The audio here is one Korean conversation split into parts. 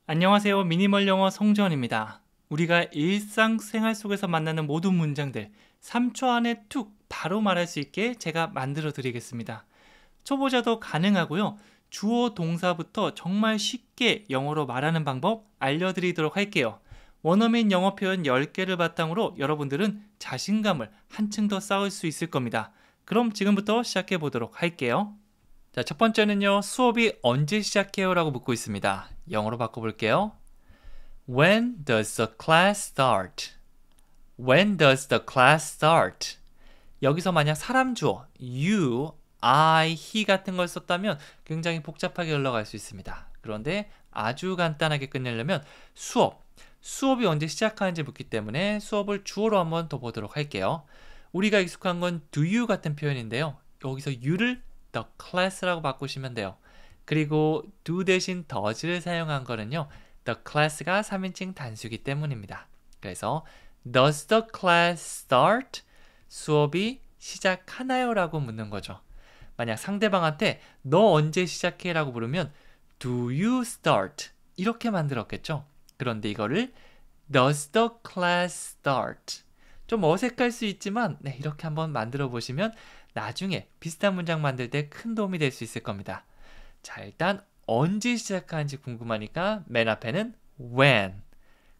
안녕하세요. 미니멀 영어 성지원입니다. 우리가 일상생활 속에서 만나는 모든 문장들 3초 안에 툭 바로 말할 수 있게 제가 만들어 드리겠습니다. 초보자도 가능하고요. 주어 동사부터 정말 쉽게 영어로 말하는 방법 알려드리도록 할게요. 원어민 영어 표현 10개를 바탕으로 여러분들은 자신감을 한층 더 쌓을 수 있을 겁니다. 그럼 지금부터 시작해 보도록 할게요. 자, 첫 번째는요. 수업이 언제 시작해요? 라고 묻고 있습니다. 영어로 바꿔볼게요. When does the class start? When does the class start? 여기서 만약 사람 주어 you, I, he 같은 걸 썼다면 굉장히 복잡하게 흘러갈 수 있습니다. 그런데 아주 간단하게 끝내려면 수업이 언제 시작하는지 묻기 때문에 수업을 주어로 한번 더 보도록 할게요. 우리가 익숙한 건 do you 같은 표현인데요. 여기서 you를 the class라고 바꾸시면 돼요. 그리고 do 대신 does를 사용한 거는요. the class가 3인칭 단수이기 때문입니다. 그래서 does the class start? 수업이 시작하나요? 라고 묻는 거죠. 만약 상대방한테 너 언제 시작해? 라고 물으면 do you start? 이렇게 만들었겠죠. 그런데 이거를 does the class start? 좀 어색할 수 있지만 이렇게 한번 만들어 보시면 나중에 비슷한 문장 만들 때 큰 도움이 될 수 있을 겁니다. 자, 일단 언제 시작하는지 궁금하니까 맨 앞에는 when.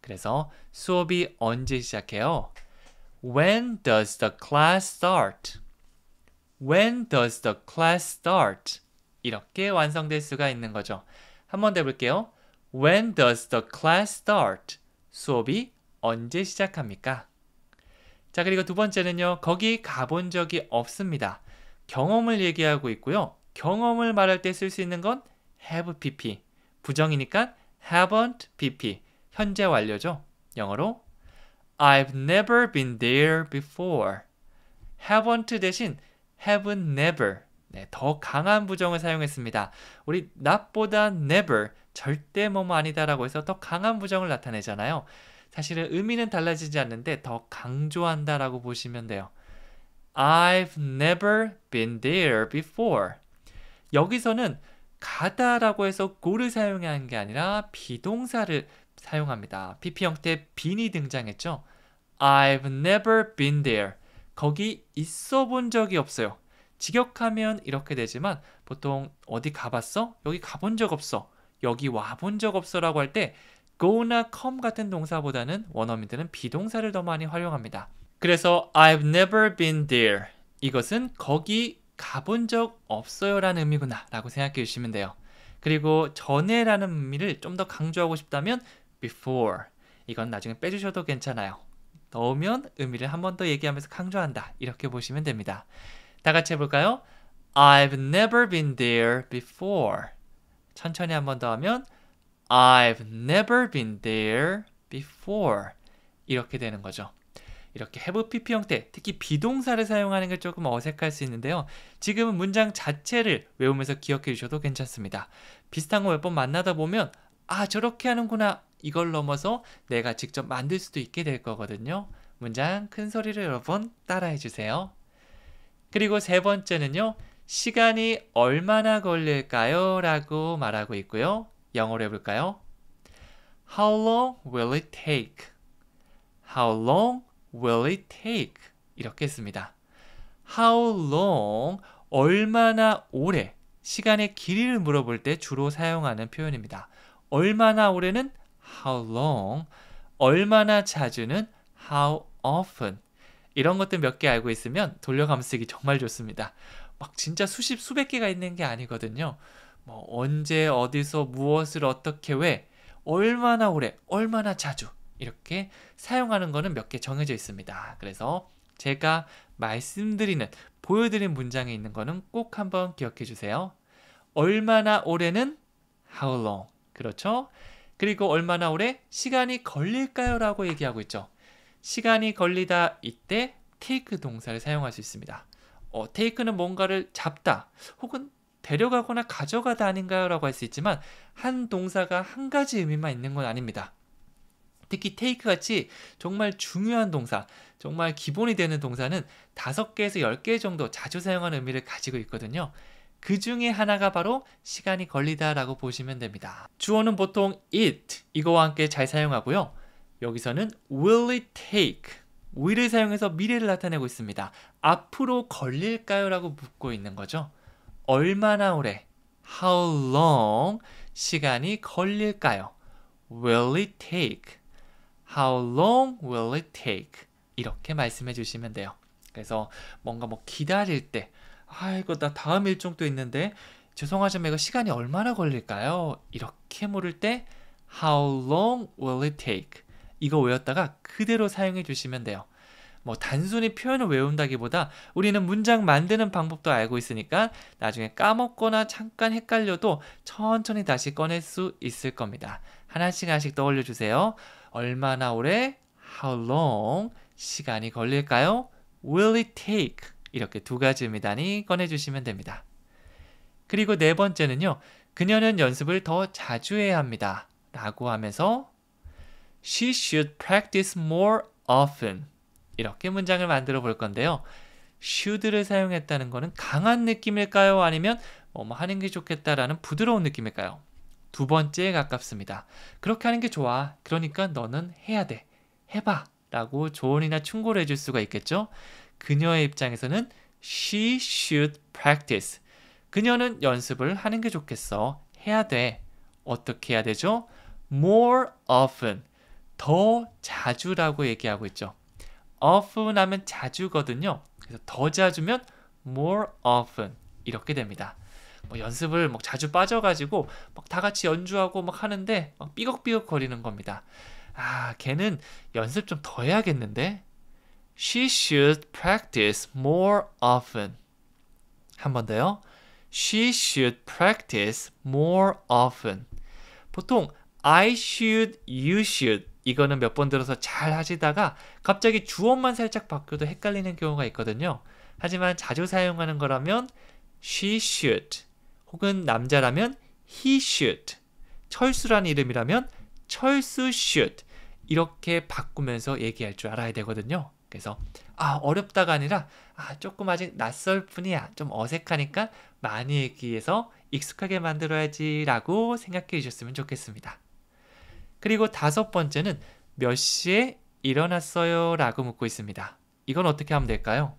그래서 수업이 언제 시작해요? When does the class start? When does the class start? 이렇게 완성될 수가 있는 거죠. 한번 더 해볼게요. When does the class start? 수업이 언제 시작합니까? 자, 그리고 두 번째는요. 거기 가본 적이 없습니다. 경험을 얘기하고 있고요. 경험을 말할 때 쓸 수 있는 건 have pp. 부정이니까 haven't pp. 현재 완료죠. 영어로 I've never been there before. haven't 대신 have never. 더 강한 부정을 사용했습니다. 우리 not보다 never, 절대 뭐뭐 아니다라고 해서 더 강한 부정을 나타내잖아요. 사실은 의미는 달라지지 않는데 더 강조한다라고 보시면 돼요. I've never been there before. 여기서는 가다라고 해서 go를 사용한 게 아니라 비동사를 사용합니다. PP 형태의 bean이 등장했죠. I've never been there. 거기 있어 본 적이 없어요. 직역하면 이렇게 되지만 보통 어디 가봤어? 여기 가본 적 없어. 여기 와본 적 없어 라고 할 때 go나 come 같은 동사보다는 원어민들은 비동사를 더 많이 활용합니다. 그래서 I've never been there. 이것은 거기 가본 적 없어요 라는 의미구나 라고 생각해 주시면 돼요. 그리고 전에 라는 의미를 좀 더 강조하고 싶다면 before. 이건 나중에 빼주셔도 괜찮아요. 넣으면 의미를 한 번 더 얘기하면서 강조한다. 이렇게 보시면 됩니다. 다 같이 해볼까요? I've never been there before. 천천히 한 번 더 하면 I've never been there before. 이렇게 되는 거죠. 이렇게 have pp 형태, 특히 비동사를 사용하는 게 조금 어색할 수 있는데요. 지금은 문장 자체를 외우면서 기억해 주셔도 괜찮습니다. 비슷한 거 몇 번 만나다 보면 아, 저렇게 하는구나. 이걸 넘어서 내가 직접 만들 수도 있게 될 거거든요. 문장 큰 소리로 여러 번 따라해 주세요. 그리고 세 번째는요. 시간이 얼마나 걸릴까요? 라고 말하고 있고요. 영어로 해볼까요? How long will it take? How long will it take? 이렇게 했습니다. How long, 얼마나 오래, 시간의 길이를 물어볼 때 주로 사용하는 표현입니다. 얼마나 오래는 how long, 얼마나 자주는 how often. 이런 것들 몇 개 알고 있으면 돌려가면서 쓰기 정말 좋습니다. 막 진짜 수십, 수백 개가 있는 게 아니거든요. 뭐 언제, 어디서, 무엇을, 어떻게, 왜, 얼마나 오래, 얼마나 자주 이렇게 사용하는 거는 몇 개 정해져 있습니다. 그래서 제가 말씀드리는, 보여드린 문장에 있는 거는 꼭 한번 기억해 주세요. 얼마나 오래는 how long. 그렇죠? 그리고 얼마나 오래 시간이 걸릴까요? 라고 얘기하고 있죠. 시간이 걸리다 이때 take 동사를 사용할 수 있습니다. take는 뭔가를 잡다 혹은 데려가거나 가져가다 아닌가요? 라고 할 수 있지만 한 동사가 한 가지 의미만 있는 건 아닙니다. 특히 take 같이 정말 중요한 동사, 정말 기본이 되는 동사는 5개에서 10개 정도 자주 사용하는 의미를 가지고 있거든요. 그 중에 하나가 바로 시간이 걸리다라고 보시면 됩니다. 주어는 보통 it 이거와 함께 잘 사용하고요. 여기서는 will it take will을 사용해서 미래를 나타내고 있습니다. 앞으로 걸릴까요? 라고 묻고 있는 거죠. 얼마나 오래 how long 시간이 걸릴까요? will it take how long will it take 이렇게 말씀해 주시면 돼요. 그래서 뭔가 뭐 기다릴 때 이거 나 다음 일정도 있는데 죄송하지만 이거 시간이 얼마나 걸릴까요? 이렇게 물을 때 how long will it take 이거 외웠다가 그대로 사용해 주시면 돼요. 뭐 단순히 표현을 외운다기보다 우리는 문장 만드는 방법도 알고 있으니까 나중에 까먹거나 잠깐 헷갈려도 천천히 다시 꺼낼 수 있을 겁니다. 하나씩 떠올려 주세요. 얼마나 오래 how long 시간이 걸릴까요? will it take 이렇게 두 가지입니다니 꺼내주시면 됩니다. 그리고 네 번째는요. 그녀는 연습을 더 자주 해야 합니다. 라고 하면서 She should practice more often 이렇게 문장을 만들어 볼 건데요. should를 사용했다는 것은 강한 느낌일까요? 아니면 뭐 하는 게 좋겠다라는 부드러운 느낌일까요? 두 번째에 가깝습니다. 그렇게 하는 게 좋아. 그러니까 너는 해야 돼. 해봐. 라고 조언이나 충고를 해줄 수가 있겠죠. 그녀의 입장에서는 she should practice. 그녀는 연습을 하는 게 좋겠어. 해야 돼. 어떻게 해야 되죠? more often. 더 자주라고 얘기하고 있죠. often 하면 자주거든요. 그래서 더 자주면 more often 이렇게 됩니다. 뭐 연습을 뭐 자주 빠져가지고 막 다 같이 연주하고 막 하는데 막 삐걱삐걱 거리는 겁니다. 걔는 연습 좀 더 해야겠는데? She should practice more often. 한 번 더요. She should practice more often. 보통 I should, you should 이거는 몇 번 들어서 잘 하시다가 갑자기 주어만 살짝 바뀌어도 헷갈리는 경우가 있거든요. 하지만 자주 사용하는 거라면 she should 혹은 남자라면 he should 철수라는 이름이라면 철수 should 이렇게 바꾸면서 얘기할 줄 알아야 되거든요. 그래서 어렵다가 아니라 조금 아직 낯설 뿐이야. 좀 어색하니까 많이 얘기해서 익숙하게 만들어야지 라고 생각해 주셨으면 좋겠습니다. 그리고 다섯 번째는 몇 시에 일어났어요? 라고 묻고 있습니다. 이건 어떻게 하면 될까요?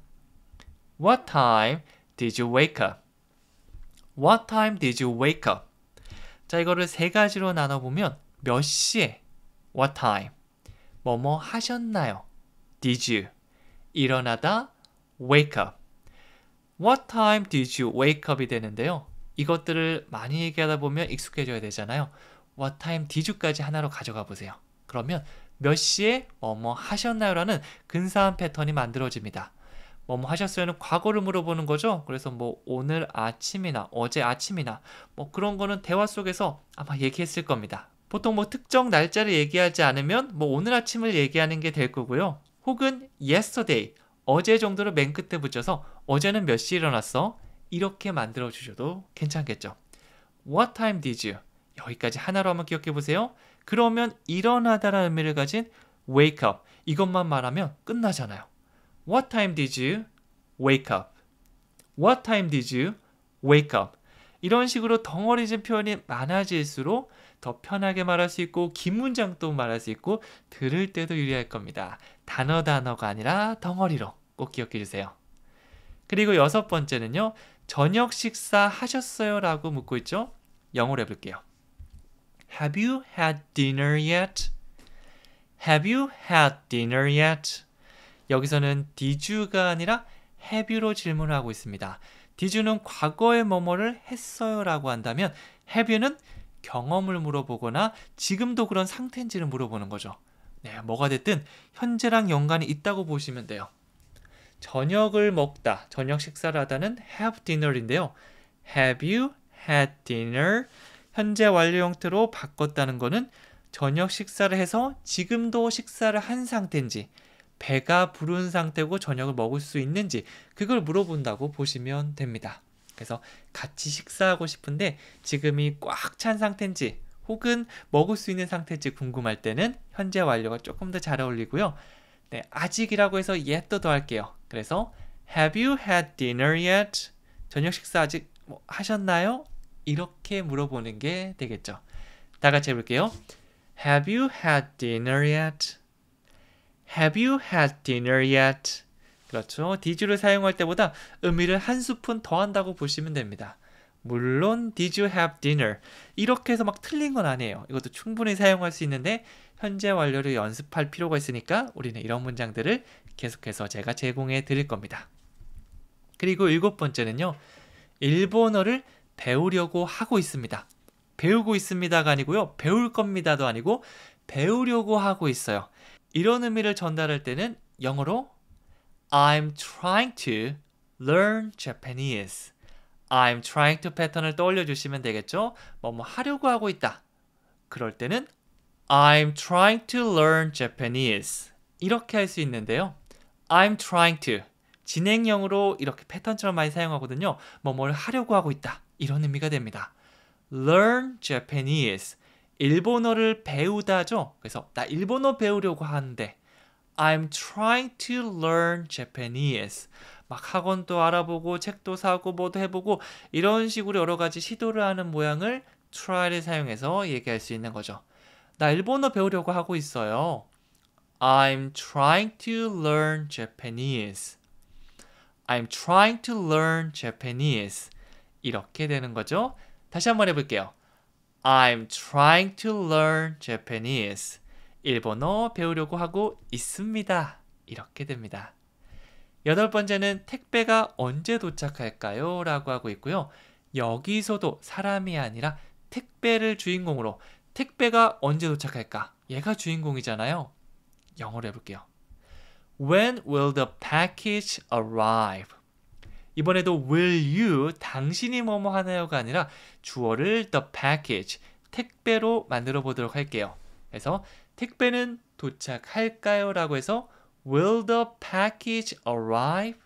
What time did you wake up? What time did you wake up? 자, 이거를 세 가지로 나눠보면 몇 시에 What time? 뭐뭐 하셨나요? Did you? 일어나다 wake up. What time did you wake up이 되는데요. 이것들을 많이 얘기하다 보면 익숙해져야 되잖아요. What time did you까지 하나로 가져가 보세요. 그러면 몇 시에 뭐뭐 하셨나요? 라는 근사한 패턴이 만들어집니다. 뭐뭐 하셨어요는 과거를 물어보는 거죠. 그래서 뭐 오늘 아침이나 어제 아침이나 뭐 그런 거는 대화 속에서 아마 얘기했을 겁니다. 보통 뭐 특정 날짜를 얘기하지 않으면 뭐 오늘 아침을 얘기하는 게 될 거고요. 혹은 yesterday, 어제 정도를 맨 끝에 붙여서 어제는 몇 시에 일어났어? 이렇게 만들어 주셔도 괜찮겠죠. What time did you? 여기까지 하나로 한번 기억해 보세요. 그러면 일어나다라는 의미를 가진 wake up 이것만 말하면 끝나잖아요. What time did you wake up? What time did you wake up? 이런 식으로 덩어리진 표현이 많아질수록 더 편하게 말할 수 있고 긴 문장도 말할 수 있고 들을 때도 유리할 겁니다. 단어가 아니라 덩어리로 꼭 기억해 주세요. 그리고 여섯 번째는요. 저녁 식사 하셨어요? 라고 묻고 있죠. 영어로 해볼게요. Have you had dinner yet? Have you had dinner yet? 여기서는 did you가 아니라 have you로 질문을 하고 있습니다. did you는 과거에 뭐뭐를 했어요? 라고 한다면 have you는 경험을 물어보거나 지금도 그런 상태인지를 물어보는 거죠. 네, 뭐가 됐든 현재랑 연관이 있다고 보시면 돼요. 저녁을 먹다, 저녁 식사를 하다는 have dinner인데요. Have you had dinner? 현재 완료 형태로 바꿨다는 거는 저녁 식사를 해서 지금도 식사를 한 상태인지 배가 부른 상태고 저녁을 먹을 수 있는지 그걸 물어본다고 보시면 됩니다. 그래서 같이 식사하고 싶은데 지금이 꽉 찬 상태인지 혹은 먹을 수 있는 상태인지 궁금할 때는 현재 완료가 조금 더 잘 어울리고요. 네, 아직이라고 해서 yet도 더 할게요. 그래서 Have you had dinner yet? 저녁 식사 아직 뭐 하셨나요? 이렇게 물어보는 게 되겠죠. 다 같이 해볼게요. Have you had dinner yet? Have you had dinner yet? 그렇죠. did를 사용할 때보다 의미를 한 스푼 더한다고 보시면 됩니다. 물론 did you have dinner 이렇게 해서 막 틀린 건 아니에요. 이것도 충분히 사용할 수 있는데 현재 완료를 연습할 필요가 있으니까 우리는 이런 문장들을 계속해서 제가 제공해 드릴 겁니다. 그리고 7번째는요. 일본어를 배우려고 하고 있습니다. 배우고 있습니다가 아니고요. 배울 겁니다도 아니고 배우려고 하고 있어요. 이런 의미를 전달할 때는 영어로 I'm trying to learn Japanese. I'm trying to 패턴을 떠올려 주시면 되겠죠. 뭐 하려고 하고 있다. 그럴 때는 I'm trying to learn Japanese. 이렇게 할 수 있는데요. I'm trying to. 진행형으로 이렇게 패턴처럼 많이 사용하거든요. 뭘 하려고 하고 있다. 이런 의미가 됩니다. Learn Japanese. 일본어를 배우다죠. 그래서 나 일본어 배우려고 하는데 I'm trying to learn Japanese. 막 학원도 알아보고 책도 사고 뭐도 해보고 이런 식으로 여러 가지 시도를 하는 모양을 try를 사용해서 얘기할 수 있는 거죠. 나 일본어 배우려고 하고 있어요. I'm trying to learn Japanese. I'm trying to learn Japanese. 이렇게 되는 거죠. 다시 한번 해볼게요. I'm trying to learn Japanese. 일본어 배우려고 하고 있습니다. 이렇게 됩니다. 8번째는 택배가 언제 도착할까요? 라고 하고 있고요. 여기서도 사람이 아니라 택배를 주인공으로 택배가 언제 도착할까? 얘가 주인공이잖아요. 영어로 해볼게요. When will the package arrive? 이번에도 will you, 당신이 뭐뭐 하나요가 아니라 주어를 the package, 택배로 만들어 보도록 할게요. 그래서 택배는 도착할까요? 라고 해서 Will the package arrive?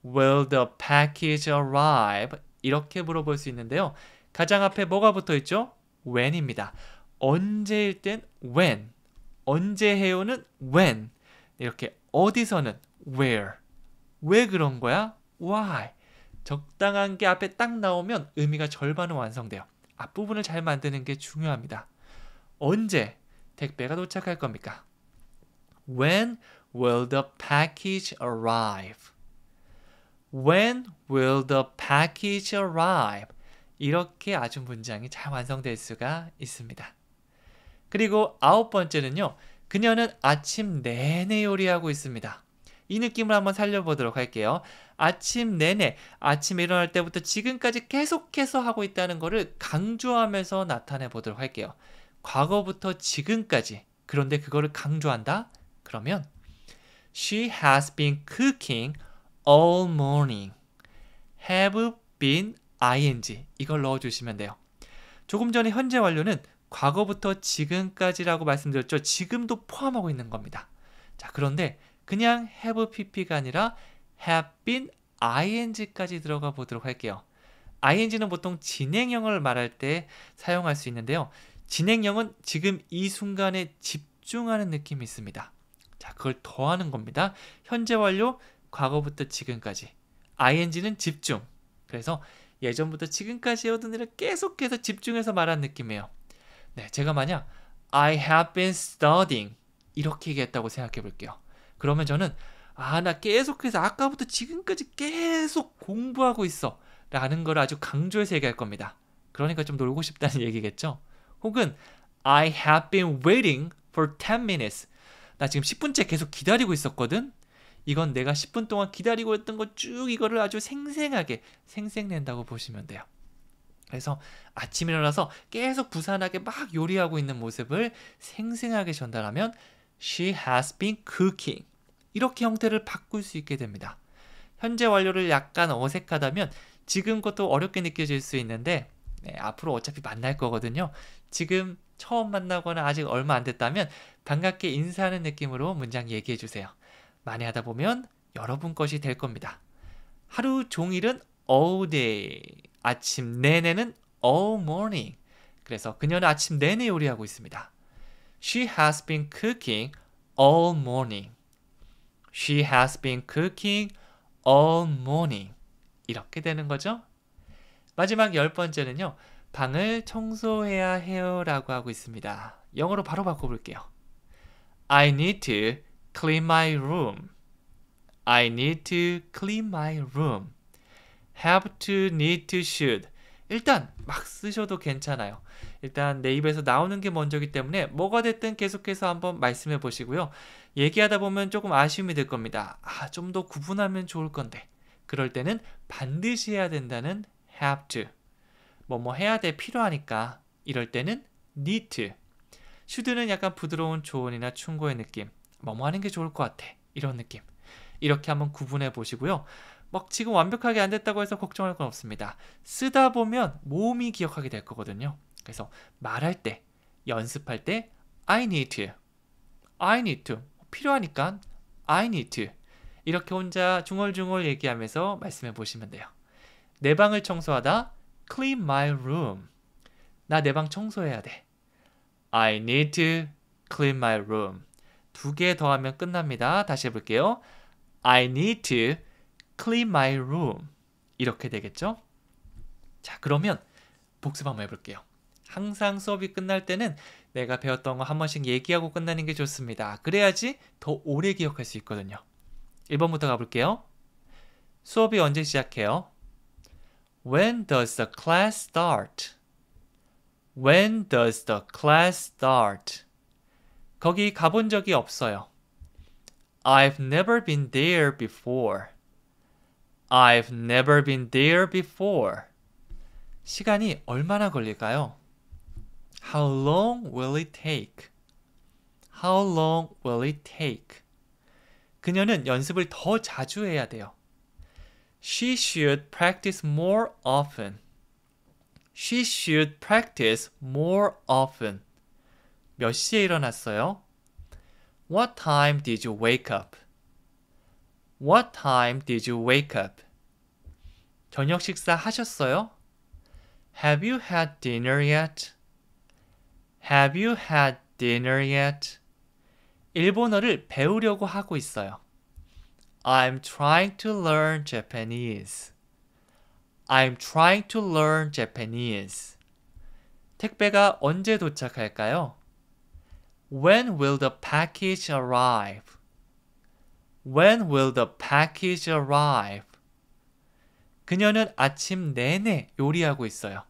Will the package arrive? 이렇게 물어볼 수 있는데요. 가장 앞에 뭐가 붙어 있죠? when입니다. 언제일 땐 when, 언제 해요는 when, 이렇게 어디서는 where. 왜 그런 거야? why. 적당한 게 앞에 딱 나오면 의미가 절반은 완성돼요. 앞부분을 잘 만드는 게 중요합니다. 언제 택배가 도착할 겁니까? When will the package arrive? When will the package arrive? 이렇게 아주 문장이 잘 완성될 수가 있습니다. 그리고 9번째는요. 그녀는 아침 내내 요리하고 있습니다. 이 느낌을 한번 살려보도록 할게요. 아침 내내, 아침에 일어날 때부터 지금까지 계속해서 하고 있다는 것을 강조하면서 나타내 보도록 할게요. 과거부터 지금까지. 그런데 그거를 강조한다? 그러면 She has been cooking all morning. have been ing. 이걸 넣어주시면 돼요. 조금 전에 현재 완료는 과거부터 지금까지라고 말씀드렸죠. 지금도 포함하고 있는 겁니다. 자, 그런데 그냥 have pp가 아니라 have been ing까지 들어가 보도록 할게요. ing는 보통 진행형을 말할 때 사용할 수 있는데요. 진행형은 지금 이 순간에 집중하는 느낌이 있습니다. 자, 그걸 더하는 겁니다. 현재 완료, 과거부터 지금까지. ing는 집중. 그래서 예전부터 지금까지 해오던 일을 계속해서 집중해서 말한 느낌이에요. 네, 제가 만약 I have been studying 이렇게 얘기했다고 생각해 볼게요. 그러면 저는 나 계속해서 아까부터 지금까지 계속 공부하고 있어 라는 걸 아주 강조해서 얘기할 겁니다. 그러니까 좀 놀고 싶다는 얘기겠죠. 혹은 I have been waiting for 10 minutes. 나 지금 10분째 계속 기다리고 있었거든. 이건 내가 10분 동안 기다리고 있던 거 쭉 이거를 아주 생생하게 생생낸다고 보시면 돼요. 그래서 아침에 일어나서 계속 부산하게 막 요리하고 있는 모습을 생생하게 전달하면 She has been cooking. 이렇게 형태를 바꿀 수 있게 됩니다. 현재 완료를 약간 어색하다면 지금 것도 어렵게 느껴질 수 있는데 앞으로 어차피 만날 거거든요. 지금 처음 만나거나 아직 얼마 안 됐다면 반갑게 인사하는 느낌으로 문장 얘기해 주세요. 많이 하다 보면 여러분 것이 될 겁니다. 하루 종일은 all day, 아침 내내는 all morning. 그래서 그녀는 아침 내내 요리하고 있습니다. She has been cooking all morning. She has been cooking all morning. 이렇게 되는 거죠. 마지막 10번째는요. 방을 청소해야 해요 라고 하고 있습니다. 영어로 바로 바꿔볼게요. I need to clean my room. I need to clean my room. have to, need to, should. 일단 막 쓰셔도 괜찮아요. 일단 내 입에서 나오는 게 먼저기 때문에 뭐가 됐든 계속해서 한번 말씀해 보시고요. 얘기하다 보면 조금 아쉬움이 들 겁니다. 좀 더 구분하면 좋을 건데. 그럴 때는 반드시 해야 된다는 have to. 뭐 해야 돼 필요하니까. 이럴 때는 need to. should는 약간 부드러운 조언이나 충고의 느낌. 뭐뭐 하는 게 좋을 것 같아. 이런 느낌. 이렇게 한번 구분해 보시고요. 막 지금 완벽하게 안 됐다고 해서 걱정할 건 없습니다. 쓰다 보면 몸이 기억하게 될 거거든요. 그래서 말할 때, 연습할 때 I need to, I need to 필요하니까 I need to 이렇게 혼자 중얼중얼 얘기하면서 말씀해 보시면 돼요. 내 방을 청소하다 clean my room. 나 내 방 청소해야 돼. I need to clean my room. 2개 더하면 끝납니다. 다시 해볼게요. I need to clean my room. 이렇게 되겠죠? 자, 그러면 복습 한번 해볼게요. 항상 수업이 끝날 때는 내가 배웠던 거 한 번씩 얘기하고 끝나는 게 좋습니다. 그래야지 더 오래 기억할 수 있거든요. 1번부터 가볼게요. 수업이 언제 시작해요? When does the class start? When does the class start? 거기 가본 적이 없어요. I've never been there before. I've never been there before. 시간이 얼마나 걸릴까요? How long will it take? How long will it take? 그녀는 연습을 더 자주 해야 돼요. She should practice more often. She should practice more often. 몇 시에 일어났어요? What time did you wake up? What time did you wake up? 저녁 식사 하셨어요? Have you had dinner yet? Have you had dinner yet? 일본어를 배우려고 하고 있어요. I'm trying to learn Japanese. I'm trying to learn Japanese. 택배가 언제 도착할까요? When will the package arrive? When will the package arrive? 그녀는 아침 내내 요리하고 있어요.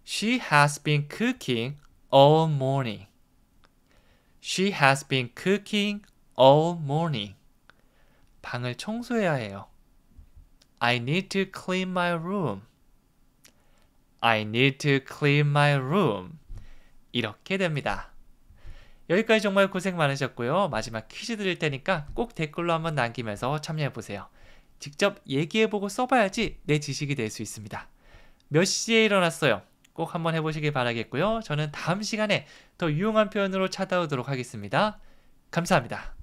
She has been cooking all morning. She has been cooking all morning. 방을 청소해야 해요. I need to clean my room. I need to clean my room. 이렇게 됩니다. 여기까지 정말 고생 많으셨고요. 마지막 퀴즈 드릴 테니까 꼭 댓글로 한번 남기면서 참여해보세요. 직접 얘기해보고 써봐야지 내 지식이 될 수 있습니다. 몇 시에 일어났어요? 꼭 한번 해보시길 바라겠고요. 저는 다음 시간에 더 유용한 표현으로 찾아오도록 하겠습니다. 감사합니다.